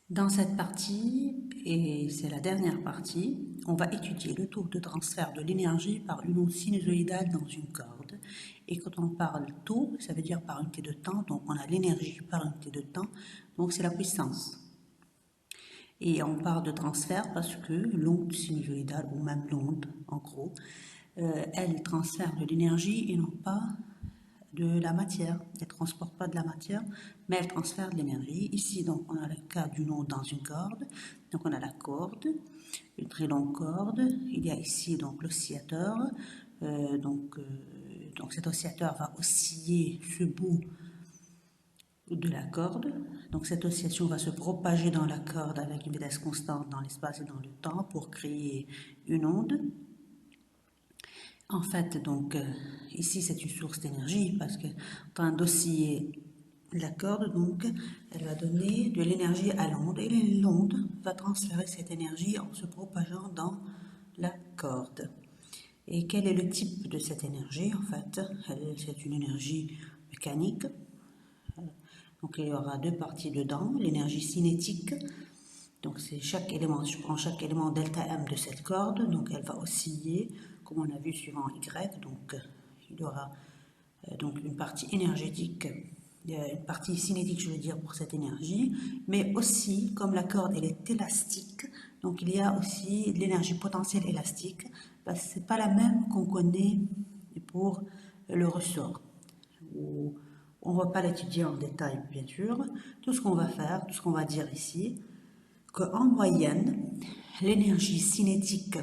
Dans cette partie, et c'est la dernière partie, on va étudier le taux de transfert de l'énergie par une onde sinusoïdale dans une corde. Et quand on parle taux, ça veut dire par unité de temps, donc on a l'énergie par unité de temps, donc c'est la puissance. Et on parle de transfert parce que l'onde sinusoïdale, ou même l'onde en gros, elle transfère de l'énergie et non pas de la matière. Elle ne transporte pas de la matière, mais elle transfère de l'énergie. Ici, donc, on a le cas d'une onde dans une corde. Donc, on a la corde, une très longue corde. Il y a ici donc l'oscillateur. Donc, cet oscillateur va osciller ce bout de la corde. Donc, cette oscillation va se propager dans la corde avec une vitesse constante dans l'espace et dans le temps pour créer une onde. En fait, donc, ici, c'est une source d'énergie parce que en train d'osciller la corde, donc, elle va donner de l'énergie à l'onde et l'onde va transférer cette énergie en se propageant dans la corde. Et quel est le type de cette énergie? En fait, c'est une énergie mécanique. Donc, il y aura deux parties dedans, l'énergie cinétique. Donc c'est chaque élément, je prends chaque élément delta M de cette corde, donc elle va osciller, comme on a vu suivant Y, donc il y aura donc une partie énergétique, une partie cinétique je veux dire pour cette énergie, mais aussi comme la corde elle est élastique, donc il y a aussi l'énergie potentielle élastique, parce que ce n'est pas la même qu'on connaît pour le ressort. On ne va pas l'étudier en détail bien sûr, tout ce qu'on va faire, tout ce qu'on va dire ici, qu'en moyenne, l'énergie cinétique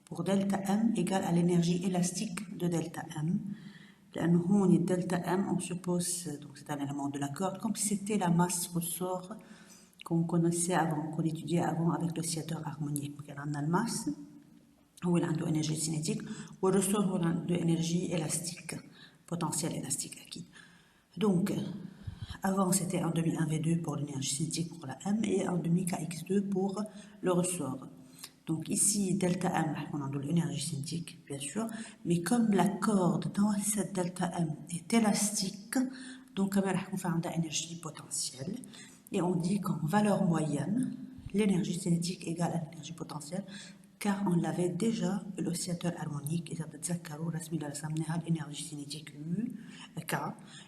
pour delta M égale à l'énergie élastique de delta M. Delta M, on suppose, donc c'est un élément de la corde, comme si c'était la masse ressort qu'on connaissait avant, qu'on étudiait avant avec l'oscillateur harmonique. Donc, on a la masse, où il a une énergie cinétique, ou le ressort où il a de l'énergie élastique, potentiel élastique acquis. Donc, avant, c'était 1 demi 1V2 pour l'énergie cinétique pour la M et 1 demi KX2 pour le ressort. Donc ici, delta M, on a de l'énergie cinétique, bien sûr, mais comme la corde dans cette delta M est élastique, donc on a une énergie potentielle. Et on dit qu'en valeur moyenne, l'énergie cinétique égale à l'énergie potentielle, car on l'avait déjà, l'oscillateur harmonique, et ça peut être l'énergie cinétique U, K,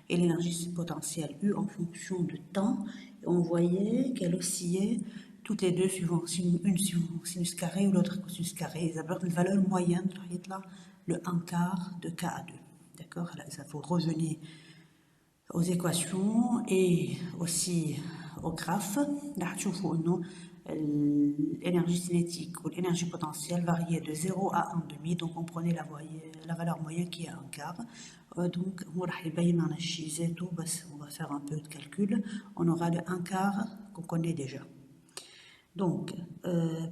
et l'énergie potentielle U en fonction du temps. Et on voyait qu'elle oscillait toutes les deux suivant une suivant sinus carré ou l'autre cosinus carré. Ils avaient une valeur moyenne, le 1 quart de K à 2. D'accord? Ça faut revenir aux équations et aussi au graphe. Là, tu vois, l'énergie cinétique ou l'énergie potentielle variait de 0 à 1,5, donc on prenait la valeur moyenne qui est 1 quart. Donc, on va faire un peu de calcul. On aura le 1 quart qu'on connaît déjà. Donc,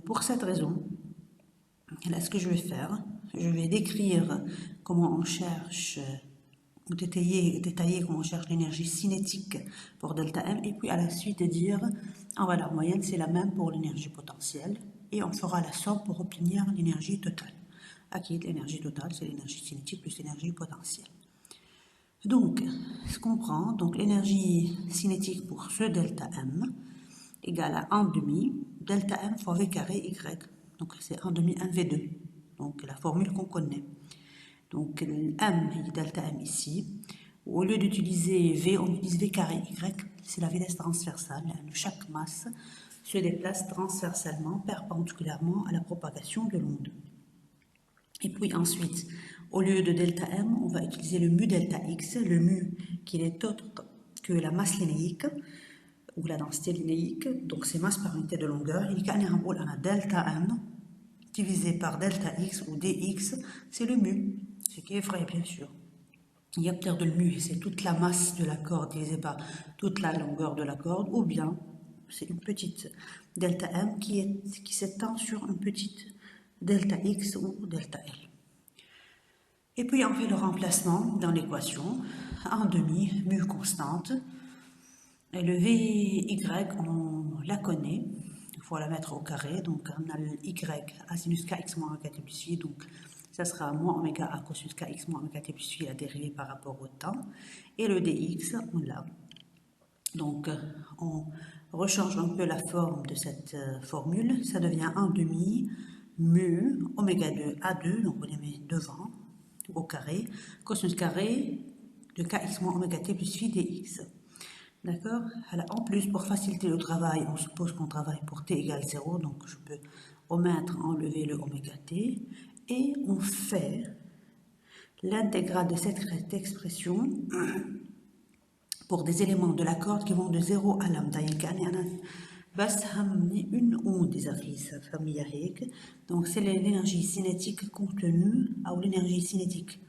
pour cette raison, là, ce que je vais faire, je vais décrire comment on cherche, ou détailler comment on cherche l'énergie cinétique pour delta M, et puis à la suite dire, en valeur moyenne, c'est la même pour l'énergie potentielle, et on fera la somme pour obtenir l'énergie totale. Qui est l'énergie totale, c'est l'énergie cinétique plus l'énergie potentielle. Donc, ce qu'on prend, donc l'énergie cinétique pour ce delta M, égale à 1 demi delta M fois V carré Y. Donc c'est 1 demi 1V2. Donc la formule qu'on connaît. Donc M et delta M ici. Au lieu d'utiliser V, on utilise V carré Y. C'est la vitesse transversale. Chaque masse se déplace transversalement, perpendiculairement à la propagation de l'onde. Et puis ensuite, au lieu de delta M, on va utiliser le mu delta X. Le mu qui n'est autre que la masse linéique ou la densité linéique, donc c'est masse par unité de longueur. Il y a un delta M divisé par delta X ou dx, c'est le mu, ce qui est vrai bien sûr. Il y a peut-être de le mu, c'est toute la masse de la corde divisée par toute la longueur de la corde, ou bien c'est une petite delta M qui s'étend sur une petite delta X ou delta L. Et puis on fait le remplacement dans l'équation, en demi, mu constante. Et le VY, on la connaît, il faut la mettre au carré, donc on a le Y à sinus kx moins oméga t plus phi, donc ça sera moins oméga à cosinus kx moins oméga t plus phi, la dérivée par rapport au temps, et le dx, on l'a. Donc on rechange un peu la forme de cette formule, ça devient 1 demi mu oméga 2 A2, donc on les met devant, au carré, cosinus carré de kx moins oméga t plus phi dx. D'accord? Alors, en plus, pour faciliter le travail, on suppose qu'on travaille pour t égale 0, donc je peux omettre, enlever le oméga t, et on fait l'intégrale de cette expression pour des éléments de la corde qui vont de 0 à lambda. Une onde donc c'est l'énergie cinétique contenue ou l'énergie cinétique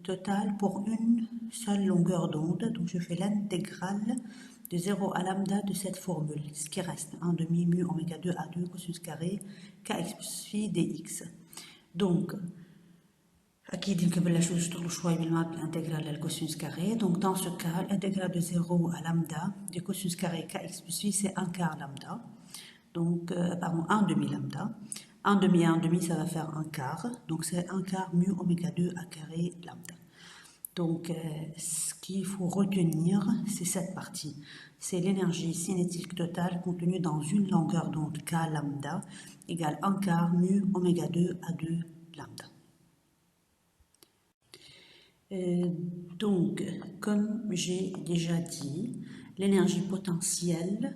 totale pour une seule longueur d'onde. Donc je fais l'intégrale de 0 à lambda de cette formule, ce qui reste 1 demi mu oméga 2 A2 cosinus carré kx plus phi dx. Donc أكيد نكمل نشتغلوا شوي بالمات بالانتجرال للكوسينوس carré. Donc dans ce cas, l'intégrale de 0 à lambda du cosinus carré kx plus phi, c'est 1 quart lambda. Donc, pardon, 1 demi lambda. 1 demi et 1 demi, ça va faire 1 quart. Donc c'est 1 quart mu oméga 2 à carré lambda. Donc ce qu'il faut retenir, c'est cette partie. C'est l'énergie cinétique totale contenue dans une longueur d'onde k lambda égale 1 quart mu oméga 2 à 2 lambda. Donc, comme j'ai déjà dit, l'énergie potentielle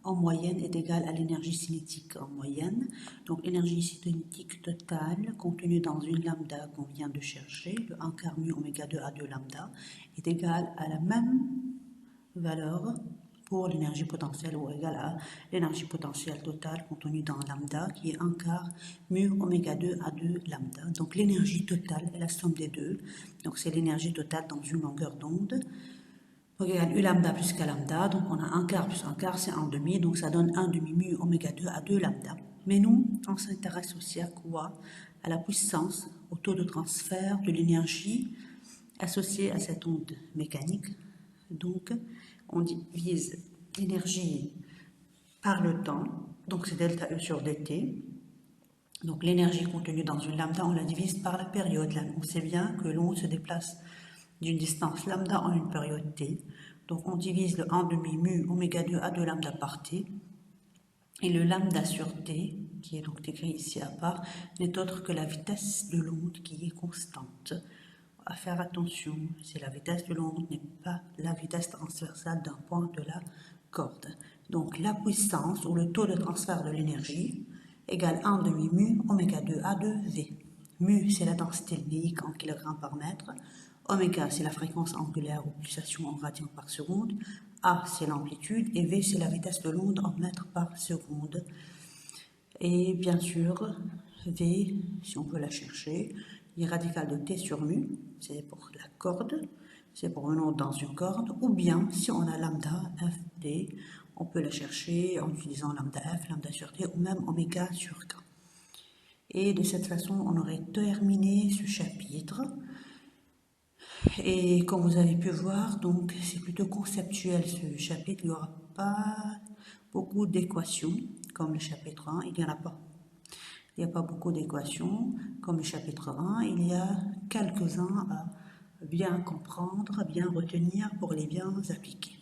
en moyenne est égale à l'énergie cinétique en moyenne. Donc, l'énergie cinétique totale contenue dans une lambda qu'on vient de chercher, le 1 quart mu oméga 2 à 2 lambda, est égale à la même valeur pour l'énergie potentielle ou égale à l'énergie potentielle totale contenue dans lambda qui est 1 quart mu oméga 2 à 2 lambda. Donc l'énergie totale est la somme des deux. Donc c'est l'énergie totale dans une longueur d'onde. Donc égale U lambda plus K lambda. Donc on a 1 quart plus 1 quart, c'est 1 demi. Donc ça donne 1 demi mu oméga 2 à 2 lambda. Mais nous, on s'intéresse aussi à quoi? À la puissance, au taux de transfert de l'énergie associée à cette onde mécanique. Donc, on divise l'énergie par le temps, donc c'est delta E sur dt. Donc l'énergie contenue dans une lambda, on la divise par la période. Là, on sait bien que l'onde se déplace d'une distance lambda en une période t. Donc on divise le 1 demi mu oméga 2 à 2 lambda par t. Et le lambda sur t, qui est donc écrit ici à part, n'est autre que la vitesse de l'onde qui est constante. À faire attention, c'est la vitesse de l'onde, n'est pas la vitesse transversale d'un point de la corde. Donc la puissance ou le taux de transfert de l'énergie égale 1 demi mu oméga 2 A2 V. Mu, c'est la densité lumique en kg par mètre. Oméga, c'est la fréquence angulaire ou pulsation en radians par seconde. A, c'est l'amplitude. Et V, c'est la vitesse de l'onde en mètres par seconde. Et bien sûr, V, si on veut la chercher, est radical de t sur mu, c'est pour la corde, c'est pour une onde dans une corde, ou bien si on a lambda ft, on peut la chercher en utilisant lambda f, lambda sur t, ou même oméga sur k. Et de cette façon, on aurait terminé ce chapitre. Et comme vous avez pu voir, donc c'est plutôt conceptuel ce chapitre, il n'y aura pas beaucoup d'équations comme le chapitre 1, il n'y en a pas. Il n'y a pas beaucoup d'équations, comme le chapitre 1, il y a quelques-uns à bien comprendre, à bien retenir pour les bien appliquer.